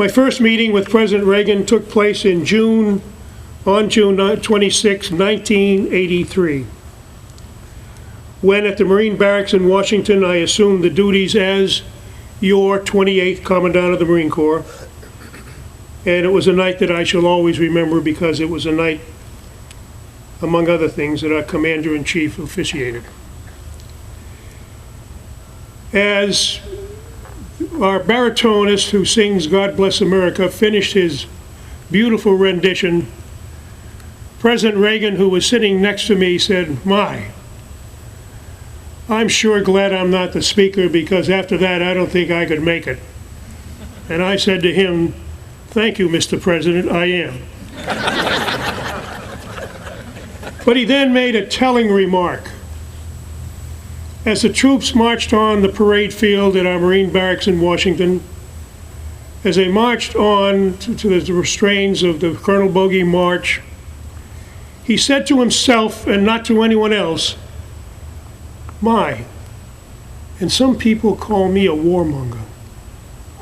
My first meeting with President Reagan took place on June 26, 1983, when at the Marine Barracks in Washington, I assumed the duties as your 28th Commandant of the Marine Corps. And it was a night that I shall always remember because it was a night, among other things, that our Commander-in-Chief officiated. As our baritonist who sings God Bless America finished his beautiful rendition, President Reagan, who was sitting next to me, said, "My, I'm sure glad I'm not the speaker, because after that I don't think I could make it." And I said to him, "Thank you, Mr. President, I am." But he then made a telling remark. As the troops marched on the parade field at our Marine Barracks in Washington, as they marched on to the restraints of the Colonel Bogey March, he said to himself and not to anyone else, "My, and some people call me a warmonger.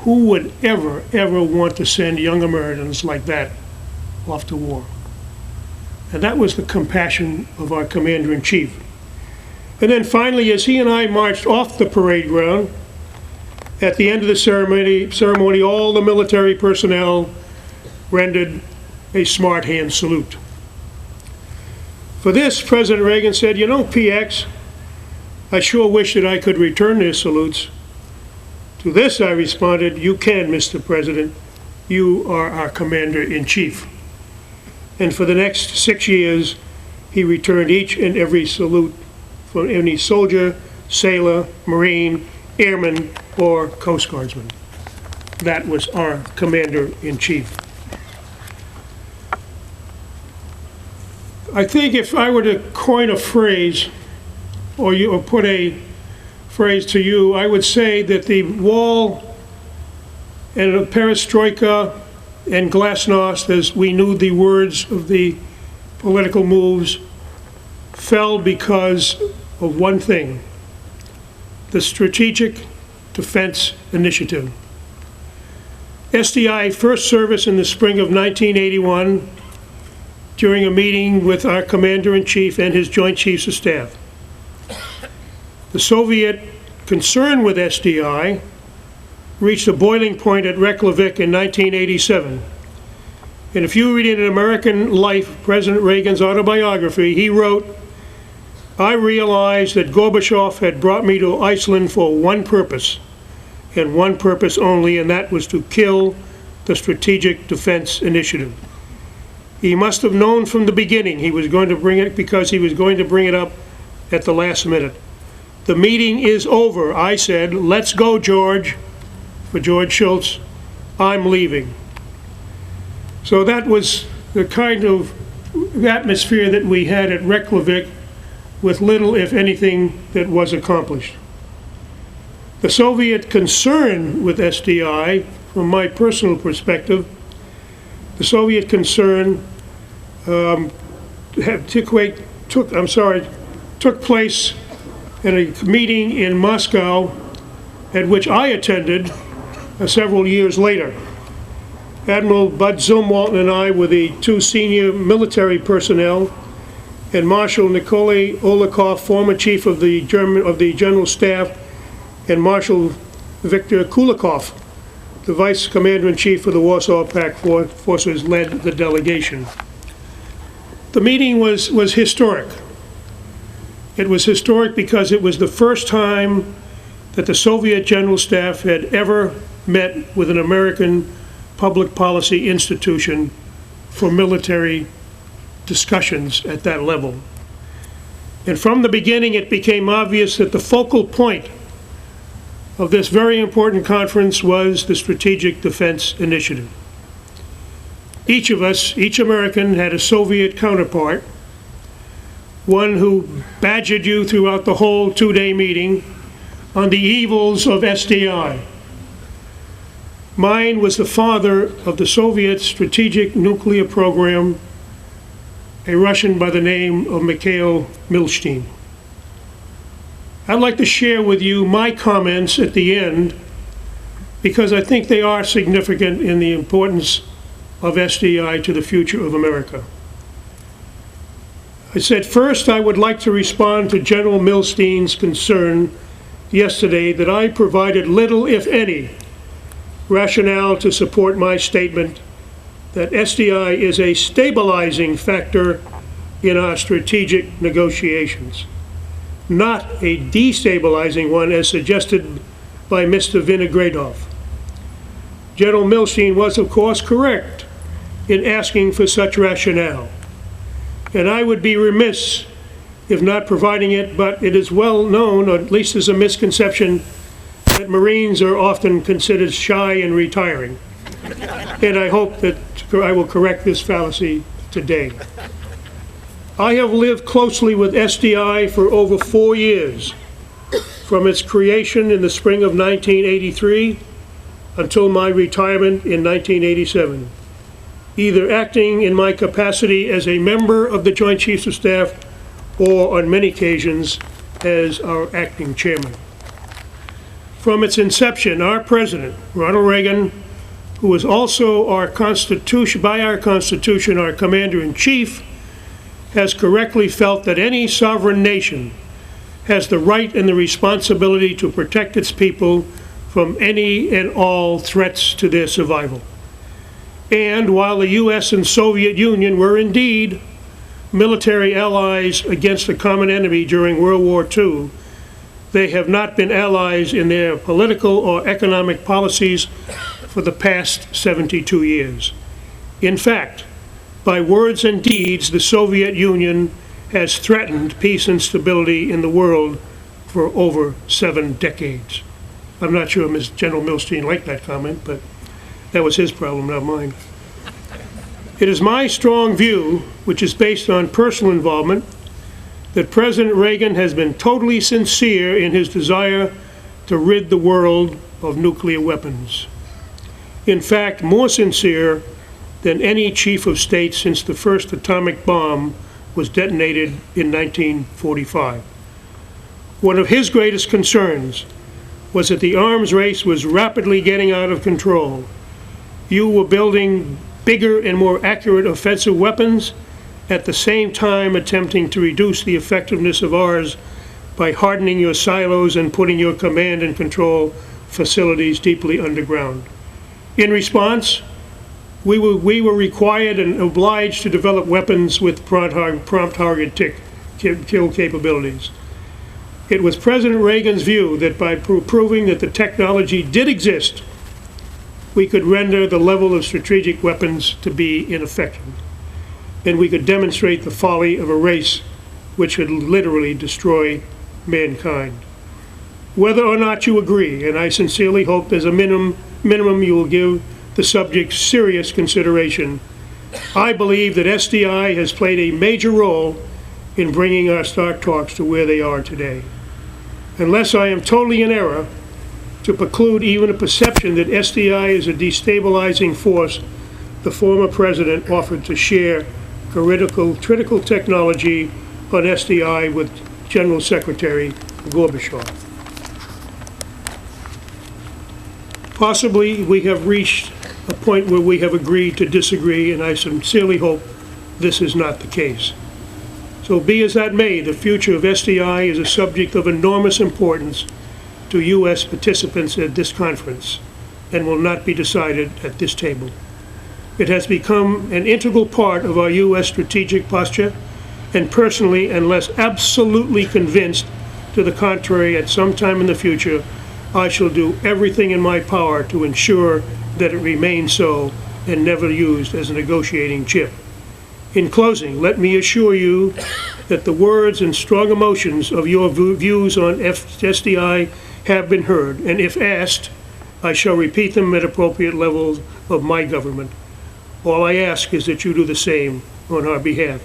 Who would ever want to send young Americans like that off to war?" And that was the compassion of our Commander-in-Chief. And then finally, as he and I marched off the parade ground, at the end of the ceremony, all the military personnel rendered a smart hand salute. For this, President Reagan said, "You know, PX, I sure wish that I could return their salutes." To this I responded, "You can, Mr. President. You are our Commander-in-Chief." And for the next 6 years, he returned each and every salute from any soldier, sailor, Marine, airman, or Coast Guardsman. That was our Commander-in-Chief. I think if I were to coin a phrase, or put a phrase to you, I would say that the wall and the perestroika and glasnost, as we knew the words of the political moves, fell because of one thing: the Strategic Defense Initiative. SDI first service in the spring of 1981 during a meeting with our Commander-in-Chief and his Joint Chiefs of Staff. The Soviet concern with SDI reached a boiling point at Reykjavik in 1987. And if you read in American Life, President Reagan's autobiography, he wrote, "I realized that Gorbachev had brought me to Iceland for one purpose, and one purpose only, and that was to kill the Strategic Defense Initiative. He must have known from the beginning he was going to bring it, because he was going to bring it up at the last minute. The meeting is over," I said. "Let's go, George." For George Shultz, "I'm leaving." So that was the kind of atmosphere that we had at Reykjavik, with little, if anything, that was accomplished. The Soviet concern with SDI, from my personal perspective, the Soviet concern took place at a meeting in Moscow at which I attended several years later. Admiral Bud Zumwalt and I were the two senior military personnel, and Marshal Nikolai Olikov, former chief of the General Staff, and Marshal Viktor Kulikov, the vice commander-in-chief of the Warsaw Pact forces, led the delegation. The meeting was historic. It was historic because it was the first time that the Soviet General Staff had ever met with an American public policy institution for military discussions at that level. And from the beginning, it became obvious that the focal point of this very important conference was the Strategic Defense Initiative. Each of us, each American, had a Soviet counterpart, one who badgered you throughout the whole two-day meeting on the evils of SDI. Mine was the father of the Soviet strategic nuclear program, a Russian by the name of Mikhail Milstein. I'd like to share with you my comments at the end because I think they are significant in the importance of SDI to the future of America. I said, first, I would like to respond to General Milstein's concern yesterday that I provided little, if any, rationale to support my statement that SDI is a stabilizing factor in our strategic negotiations, not a destabilizing one as suggested by Mr. Vinogradov. General Milstein was, of course, correct in asking for such rationale, and I would be remiss if not providing it, but it is well known, or at least there's a misconception, that Marines are often considered shy and retiring. And I hope that I will correct this fallacy today. I have lived closely with SDI for over 4 years, from its creation in the spring of 1983 until my retirement in 1987, either acting in my capacity as a member of the Joint Chiefs of Staff or on many occasions as our acting chairman. From its inception, our president, Ronald Reagan, who was also our Constitution, by our Constitution, our commander-in-chief, has correctly felt that any sovereign nation has the right and the responsibility to protect its people from any and all threats to their survival. And while the U.S. and Soviet Union were indeed military allies against a common enemy during World War II, they have not been allies in their political or economic policies for the past 72 years. In fact, by words and deeds, the Soviet Union has threatened peace and stability in the world for over 7 decades. I'm not sure General Milstein liked that comment, but that was his problem, not mine. It is my strong view, which is based on personal involvement, that President Reagan has been totally sincere in his desire to rid the world of nuclear weapons. In fact, more sincere than any chief of state since the first atomic bomb was detonated in 1945. One of his greatest concerns was that the arms race was rapidly getting out of control. You were building bigger and more accurate offensive weapons, at the same time attempting to reduce the effectiveness of ours by hardening your silos and putting your command and control facilities deeply underground. In response, we were required and obliged to develop weapons with prompt target kill capabilities. It was President Reagan's view that by proving that the technology did exist, we could render the level of strategic weapons to be ineffective, and we could demonstrate the folly of a race which would literally destroy mankind. Whether or not you agree, and I sincerely hope as a minimum you will give the subject serious consideration, I believe that SDI has played a major role in bringing our START talks to where they are today. Unless I am totally in error to preclude even a perception that SDI is a destabilizing force, the former president offered to share critical technology on SDI with General Secretary Gorbachev. Possibly we have reached a point where we have agreed to disagree, and I sincerely hope this is not the case. So be as that may, the future of SDI is a subject of enormous importance to U.S. participants at this conference and will not be decided at this table. It has become an integral part of our U.S. strategic posture, and personally, unless absolutely convinced to the contrary at some time in the future, I shall do everything in my power to ensure that it remains so and never used as a negotiating chip. In closing, let me assure you that the words and strong emotions of your views on SDI have been heard, and if asked, I shall repeat them at appropriate levels of my government. All I ask is that you do the same on our behalf.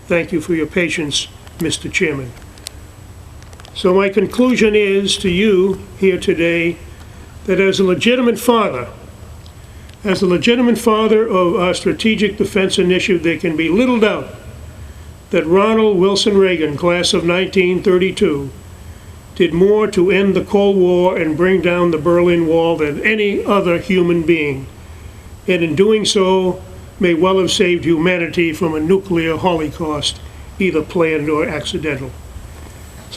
Thank you for your patience, Mr. Chairman. So my conclusion is to you here today that as a legitimate father of our Strategic Defense Initiative, there can be little doubt that Ronald Wilson Reagan, class of 1932, did more to end the Cold War and bring down the Berlin Wall than any other human being, and in doing so may well have saved humanity from a nuclear holocaust, either planned or accidental.